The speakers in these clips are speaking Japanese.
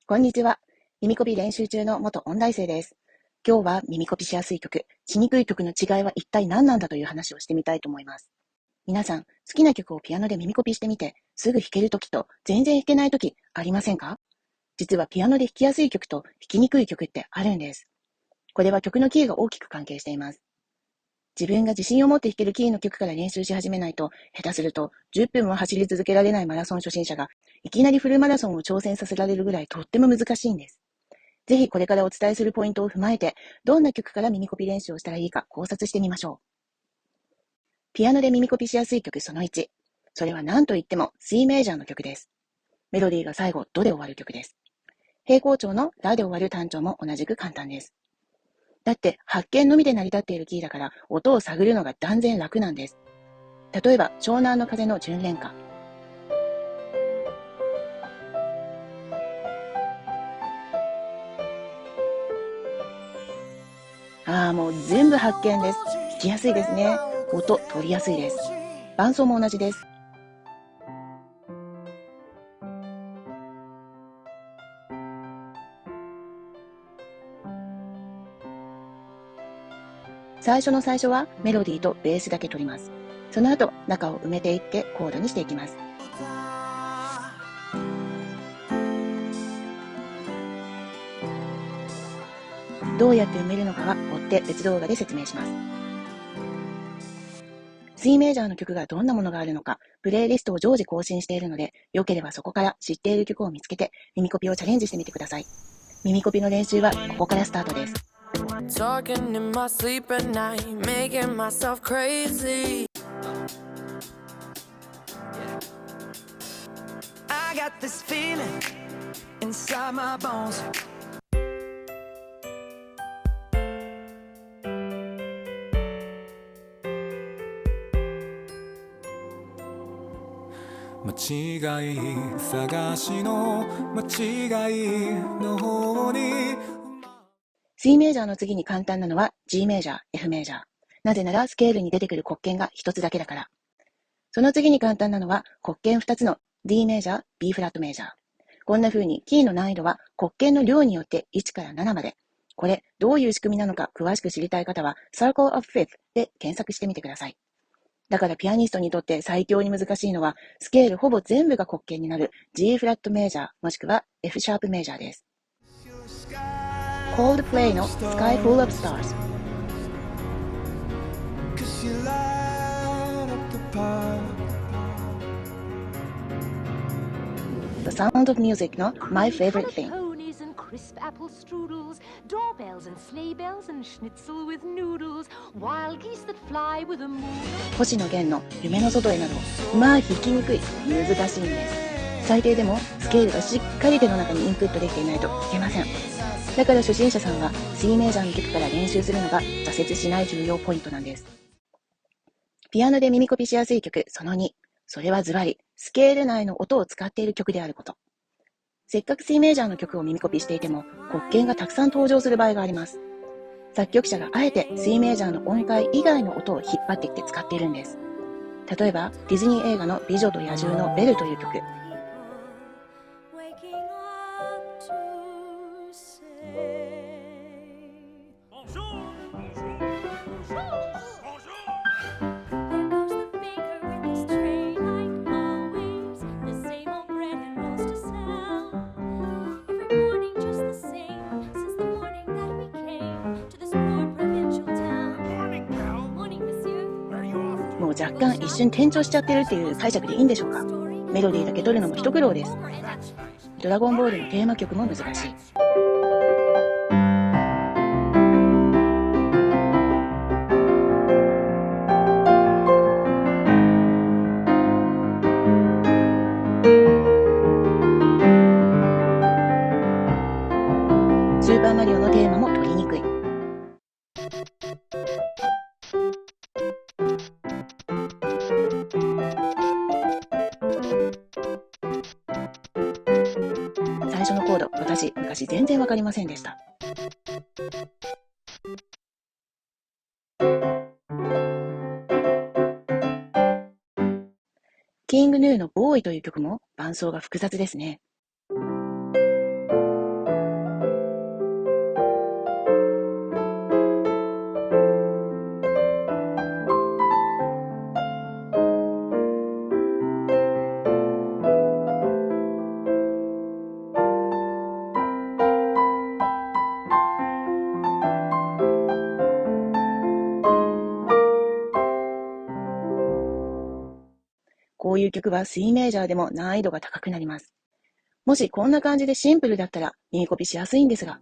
こんにちは。耳コピ練習中の元音大生です。今日は耳コピしやすい曲、しにくい曲の違いは一体何なんだという話をしてみたいと思います。皆さん、好きな曲をピアノで耳コピしてみて、すぐ弾ける時と全然弾けない時ありませんか？実はピアノで弾きやすい曲と弾きにくい曲ってあるんです。これは曲のキーが大きく関係しています。自分が自信を持って弾けるキーの曲から練習し始めないと、下手すると10分も走り続けられないマラソン初心者が、いきなりフルマラソンを挑戦させられるぐらいとっても難しいんです。ぜひこれからお伝えするポイントを踏まえて、どんな曲から耳コピ練習をしたらいいか考察してみましょう。ピアノで耳コピしやすい曲その1。それは何と言っても C メジャーの曲です。メロディーが最後ドで終わる曲です。平行調のラで終わる単調も同じく簡単です。だって発見のみで成り立っているキーだから音を探るのが断然楽なんです。例えば湘南の風の純恋歌。もう全部発見です。弾きやすいですね。音取りやすいです。伴奏も同じです。最初の最初はメロディーとベースだけ取ります。その後、中を埋めていってコードにしていきます。どうやって埋めるのかは追って別動画で説明します。C メジャーの曲がどんなものがあるのか、プレイリストを常時更新しているので、よければそこから知っている曲を見つけて、耳コピをチャレンジしてみてください。耳コピの練習はここからスタートです。Talking in my sleep at night, making myself crazy. I got this feeling inside my bones. Machigai sagashi no machigai no hou ni。 C メジャーの次に簡単なのは G メジャー、F メジャー。なぜならスケールに出てくる黒鍵が一つだけだから。その次に簡単なのは黒鍵2つの D メジャー、B フラットメジャー。こんな風にキーの難易度は黒鍵の量によって1から7まで。これどういう仕組みなのか詳しく知りたい方は Circle of Fifth で検索してみてください。だからピアニストにとって最強に難しいのはスケールほぼ全部が黒鍵になる G フラットメジャーもしくは F シャープメジャーです。Coldplay の Sky Full of Stars。The Sound of Music の My Favorite Thing。Crisp apple strudels, doorbells and sleigh bells and schnitzel with noodles, wild geese that fly with the moon. 星野源の夢の外へなど、弾きにくい、難しいんです。最低でもスケールがしっかり手の中にインプットできていないと弾けません。だから初心者さんは C メジャーの曲から練習するのが挫折しない重要ポイントなんです。ピアノで耳コピしやすい曲その2、それはズバリスケール内の音を使っている曲であること。せっかく C メジャーの曲を耳コピしていても黒鍵がたくさん登場する場合があります。作曲者があえて C メジャーの音階以外の音を引っ張ってきて使っているんです。例えばディズニー映画の美女と野獣のベルという曲。もう若干一瞬転調しちゃってるっていう解釈でいいんでしょうか。メロディーだけ取るのも一苦労です。ドラゴンボールのテーマ曲も難しい。スーパーマリオのテーマも取りにくい。最初のコード、私、昔全然わかりませんでした。キングヌーのボーイという曲も伴奏が複雑ですね。ういう曲は C メジャーでも難易度が高くなります。もしこんな感じでシンプルだったら耳コピしやすいんですが。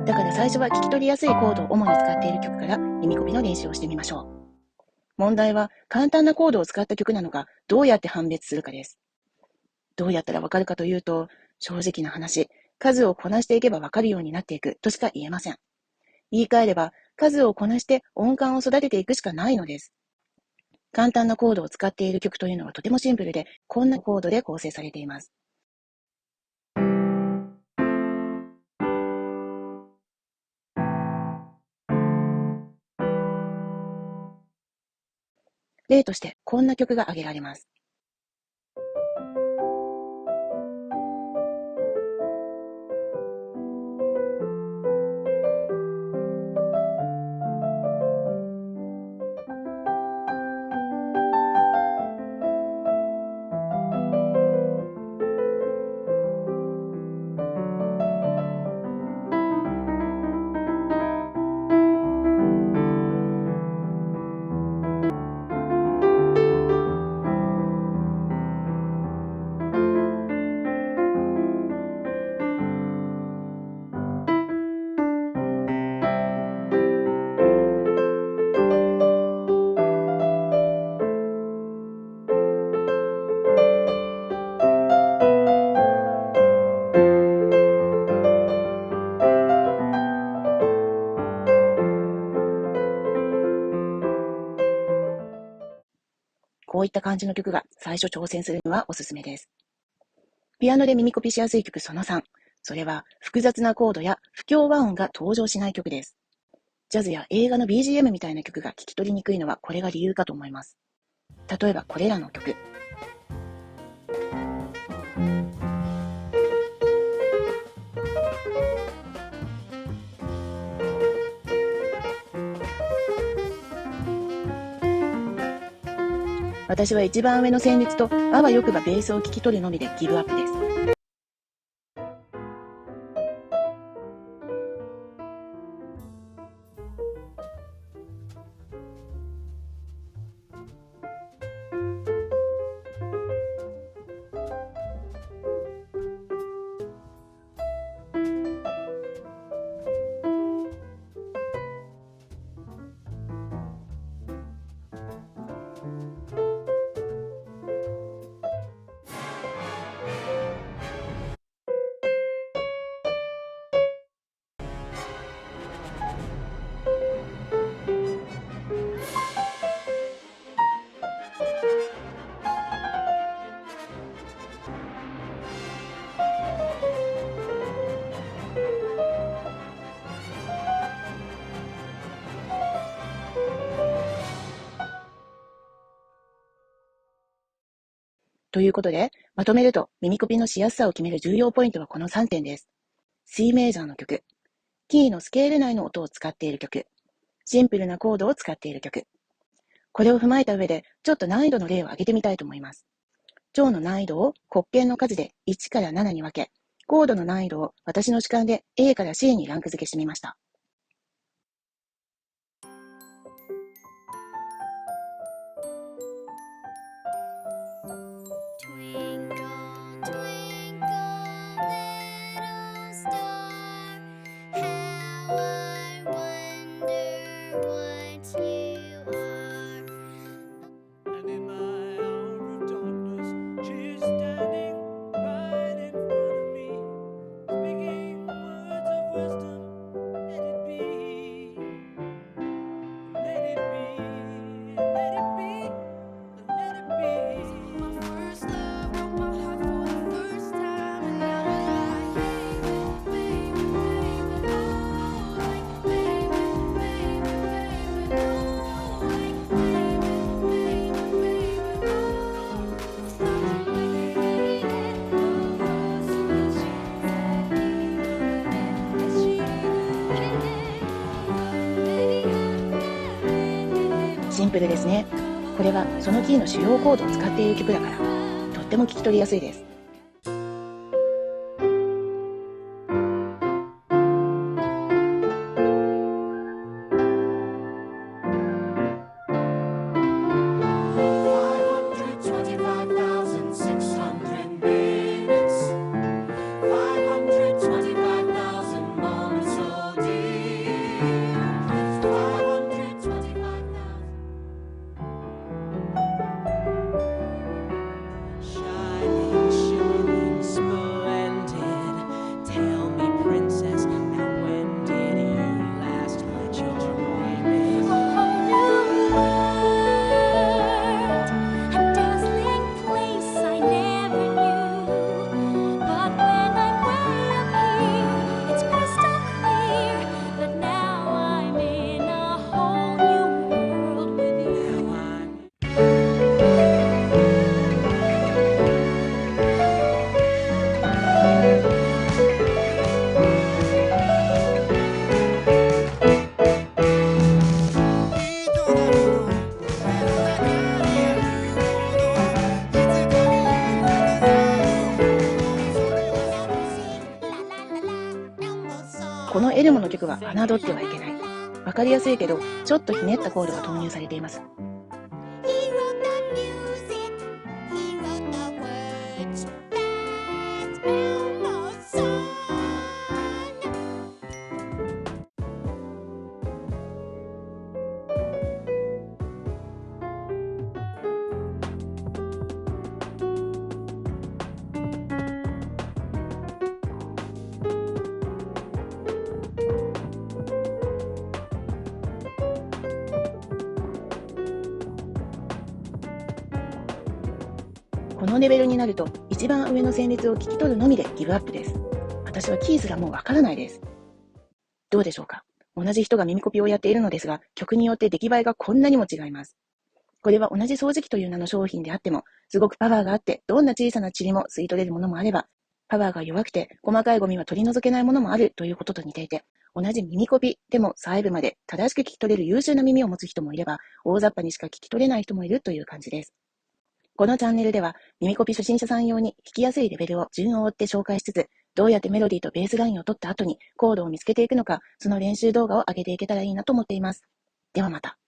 だから最初は聞き取りやすいコードを主に使っている曲から耳コピの練習をしてみましょう。問題は簡単なコードを使った曲なのかどうやって判別するかです。どうやったらわかるかというと、正直な話、数をこなしていけばわかるようになっていくとしか言えません。言い換えれば、数をこなして音感を育てていくしかないのです。簡単なコードを使っている曲というのはとてもシンプルで、こんなコードで構成されています。例としてこんな曲が挙げられます。こういった感じの曲が最初挑戦するにはおすすめです。ピアノで耳コピしやすい曲その3、それは複雑なコードや不協和音が登場しない曲です。ジャズや映画の BGM みたいな曲が聞き取りにくいのはこれが理由かと思います。例えばこれらの曲。私は一番上の旋律とあわよくばベースを聞き取るのみでギブアップです。ということで、まとめると耳コピのしやすさを決める重要ポイントはこの3点です。C メジャーの曲、キーのスケール内の音を使っている曲、シンプルなコードを使っている曲。これを踏まえた上で、ちょっと難易度の例を挙げてみたいと思います。調の難易度を黒鍵の数で1から7に分け、コードの難易度を私の主観で A から C にランク付けしてみました。シンプルですね。これはそのキーの主要コードを使っている曲だから、とっても聞き取りやすいです。このエルモの曲は侮ってはいけない。わかりやすいけど、ちょっとひねったコードが投入されています。このレベルになると、一番上の旋律を聞き取るのみでギブアップです。私はキーすらもうわからないです。どうでしょうか。同じ人が耳コピをやっているのですが、曲によって出来栄えがこんなにも違います。これは同じ掃除機という名の商品であっても、すごくパワーがあって、どんな小さな塵も吸い取れるものもあれば、パワーが弱くて、細かいゴミは取り除けないものもあるということと似ていて、同じ耳コピでも細部まで正しく聞き取れる優秀な耳を持つ人もいれば、大雑把にしか聞き取れない人もいるという感じです。このチャンネルでは、耳コピ初心者さん用に弾きやすいレベルを順を追って紹介しつつ、どうやってメロディーとベースラインを取った後にコードを見つけていくのか、その練習動画を上げていけたらいいなと思っています。ではまた。